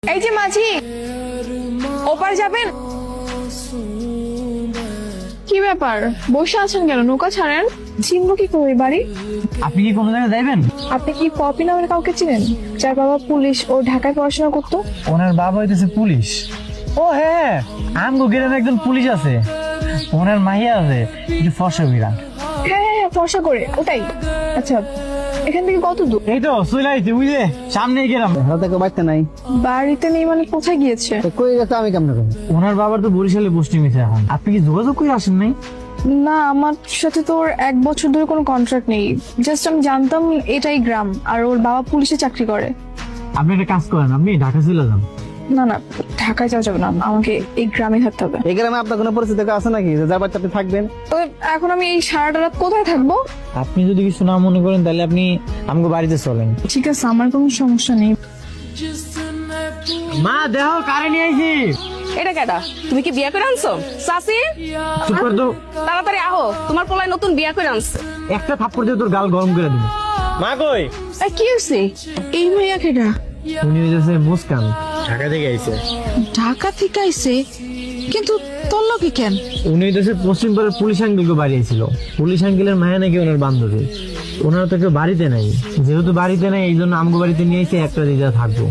এই যে মাঝি, ওপার যাবেন? কি ব্যাপার, বসে আছেন কেন? নৌকা ছাড়েন। চিনবো কি করে বাড়ি? আপনি কি কোনো জায়গায় যাইবেন? আপনি কি পপি নামের কাউকে চিনেন, যার বাবা পুলিশ, ও ঢাকায় পড়াশোনা করতো? ওনার বাবা হইতেছে পুলিশ। ও হ্যাঁ, আমগো গ্রামে একজন পুলিশ আছে, ওনার মাইয়া আছে, একটু ফর্সা বিরাট। হ্যাঁ হ্যাঁ, ফর্সা করে ওটাই। আচ্ছা, এখান থেকে কত দূর? এই তো চলে আইছে, বুঝলে সামনেই গেলাম। হাতে বাড়তে নাই, বাড়িতে নেই মানে কোথায় গিয়েছে? তো কই গেছে আমি কেমন করবো? ওনার বাবার তো বরিশালে পোস্টিং হয়েছে এখন। আপনি কি যোগাযোগ করে আসেন নাই? না, আমার সাথে তো ওর 1 বছর ধরে কোনো কন্ট্রাক্ট নেই। জাস্ট আমি জানতাম এটাই গ্রাম, আর ওর বাবা পুলিশে চাকরি করে। আপনি একটা কাজ করেন, আপনি ঢাকা চলে যান। না না, ঢাকায় যাওয়া যাবে না, আমাকে এই গ্রামে থাকতে হবে। এই গ্রামে আপনার কোনো পরিচিত কেউ আছে নাকি যে যার বাড়িতে আপনি থাকবেন? তো এখন আমি এই সারাটা রাত কোথায় থাকবো? আপনি যদি কিছু না মনে করেন তাহলে আপনি আমাকে বাড়িতে চলেন। ঠিক আছে, আমার কোনো সমস্যা নেই। মা দেখো কারে নিয়ে আইছি। এটা কেডা? তুমি কি বিয়া করে আনছো চাচি? চুপ করে তো, তাড়াতাড়ি আহো, তোমার পোলায় নতুন বিয়া করে আনছে। একটা থাপ্পড় দিয়ে তোর গাল গরম করে দিবি। মা কই? কি হয়েছে? এই মাইয়া কেডা? উনি হইতেছে মুস্কান, ঢাকা থেকে আইছে। ঢাকা থেকে আইছে, কিন্তু তোর লগে কেন? উনি হইতেছে পশ্চিম পাড়ার পুলিশ আঙ্কেলকে বাড়ি আইছিল। পুলিশ আঙ্কেলের মায়া নাকি ওনার বান্ধবী। ওনারা তো কেউ বাড়িতে নাই, যেহেতু বাড়িতে নাই এই জন্য আমগো বাড়িতে নিয়ে এসে একটা দিদা থাকবো।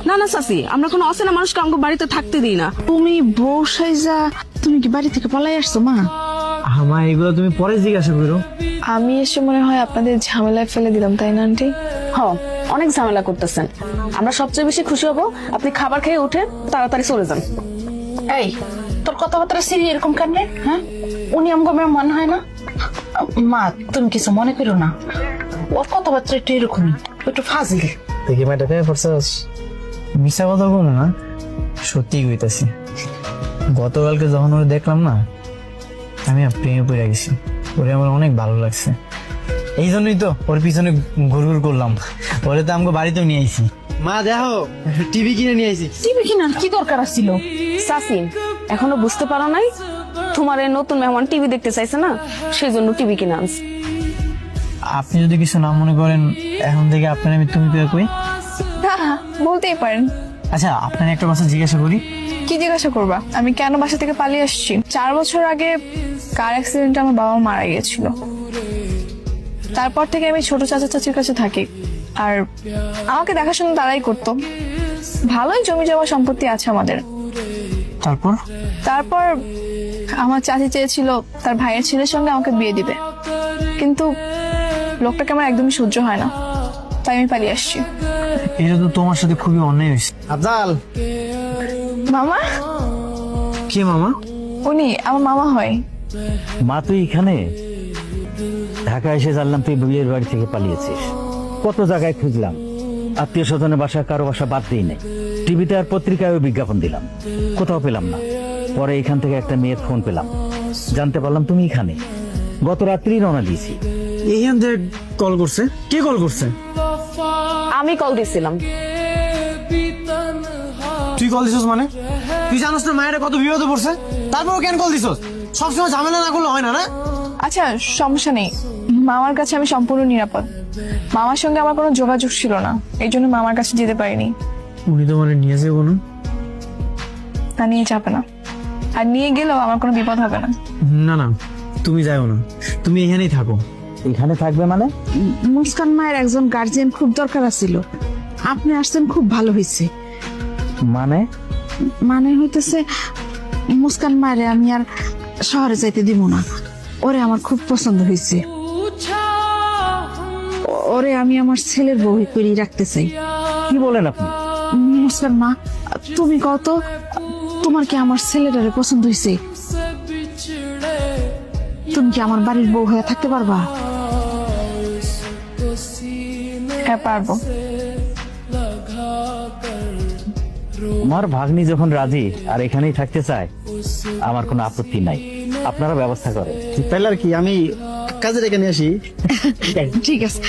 না না চাচি, আমরা কোনো অচেনা মানুষকে আমাকে বাড়িতে থাকতে দিই না। তুমি বউ সাইজা তুমি কি বাড়ি থেকে পালাই আসছো মা? আমা এগুলো তুমি পরে জিজ্ঞাসা করো। আমি এসে মনে হয় আপনাদের ঝামেলায় ফেলে দিলাম, তাই না আন্টি? হ, অনেক ঝামেলা করতেছেন। আমরা সবচেয়ে বেশি খুশি হব আপনি খাবার খেয়ে উঠে তাড়াতাড়ি চলে যান। এই তোর কথাবার্তা সিরি এরকম কেন রে? হ্যাঁ, উনি আমাকে মনে হয় না। মা তুমি কিছু মনে করো না, ওর কথাবার্তা একটু এরকমই, একটু ফাজিল। দেখি ম্যাডা পেয়ে পড়ছস। মিশা কথা বলো না, সত্যি কইতাছি। গতকালকে যখন ওরে দেখলাম না, আমি প্রেমে পড়ে গেছি। ওরে আমার অনেক ভালো লাগছে, এই জন্যই তো ওর পিছনে ঘুরঘুর করলাম। ওরে তো আমাকে বাড়িতেও নিয়ে আইছি। মা দেখো, টিভি কিনে নিয়ে আইছি। টিভি কিনার কি দরকার ছিল? চাচি, এখনো বুঝতে পারো নাই? তোমার এই নতুন মেহমান টিভি দেখতে চাইছে না, সেই জন্য টিভি কিনে আনছে। আপনি যদি কিছু না মনে করেন, এখন থেকে আপনার আমি তুমি পেয়ে কই। হ্যাঁ, বলতেই পারেন। আচ্ছা, আপনার একটা কথা জিজ্ঞাসা করি। কি জিজ্ঞাসা করবা? আমি কেন বাসা থেকে পালিয়ে আসছি? 4 বছর আগে কার অ্যাক্সিডেন্টে আমার বাবা মারা গিয়েছিল। তারপর থেকে আমি ছোট চাচা চাচির কাছে থাকি, আর আমাকে দেখাশোনা তারাই করতো। ভালোই জমি জমা সম্পত্তি আছে আমাদের। তারপর তারপর আমার চাচি চেয়েছিল তার ভাইয়ের ছেলের সঙ্গে আমাকে বিয়ে দিবে, কিন্তু লোকটাকে আমার একদমই সহ্য হয় না, তাই আমি পালিয়ে আসছি। এটা তো তোমার সাথে খুবই অন্যায় হয়েছে। আফজাল, মামা? কে মামা? উনি আমার মামা হয়। মা তুই এখানে? ঢাকা এসে জানলাম তুই বিয়ের বাড়ি থেকে পালিয়েছিস। কত জায়গায় খুঁজলাম, আত্মীয় স্বজনের বাসা কারো বাসা বাদ দিই নাই। টিভিতে আর পত্রিকায়ও বিজ্ঞাপন দিলাম, কোথাও পেলাম না। পরে এখান থেকে একটা মেয়ের ফোন পেলাম, জানতে পারলাম তুমি এখানে। গত রাত্রি রওনা দিয়েছি। এইখান থেকে কল করছে? কে কল করছে? আমি কল দিয়েছিলাম। তুই কল দিছস মানে? তুই জানোস না মায়েরা কত বিপদে পড়ছে? তারপরও কেন কল দিছস? সবসময় ঝামেলা না করলে হয় না, না? আচ্ছা, সমস্যা নেই, মামার কাছে আমি সম্পূর্ণ নিরাপদ। মামার সঙ্গে আমার কোনো যোগাযোগ ছিল না, এই জন্য মামার কাছে যেতে পারিনি। উনি তো মানে নিয়ে যাবো না? তা নিয়ে যাবে না, আর নিয়ে গেলেও আমার কোনো বিপদ হবে না। না না, তুমি যাও না, তুমি এখানেই থাকো। এখানে থাকবে মানে? মুস্কান মায়ের একজন গার্জিয়ান খুব দরকার ছিল, আপনি আসছেন, খুব ভালো হয়েছে। মানে? মানে হইতেছে মুস্কান মায়ের আমি আর শহরে যাইতে দিব না, ওরে আমার খুব পছন্দ হয়েছে। ওরে আমি আমার ছেলের বউ করে রাখতে চাই। কি বলেন আপনি? মুস্কান মা, তুমি কত, তোমার কি আমার ছেলেটারে পছন্দ হয়েছে? তুমি কি আমার বাড়ির বউ হয়ে থাকতে পারবা? হ্যাঁ, পারবো। আমার ভাগ্নি যখন রাজি আর এখানেই থাকতে চায়, আমার কোনো আপত্তি নাই। আপনারা ব্যবস্থা করেন। তাইলে আর কি, আমি কাজে রেখে নিয়ে আসি। ঠিক আছে,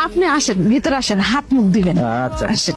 আপনি আসেন, ভিতরে আসেন, হাত মুখ দিবেন। আচ্ছা। আসেন।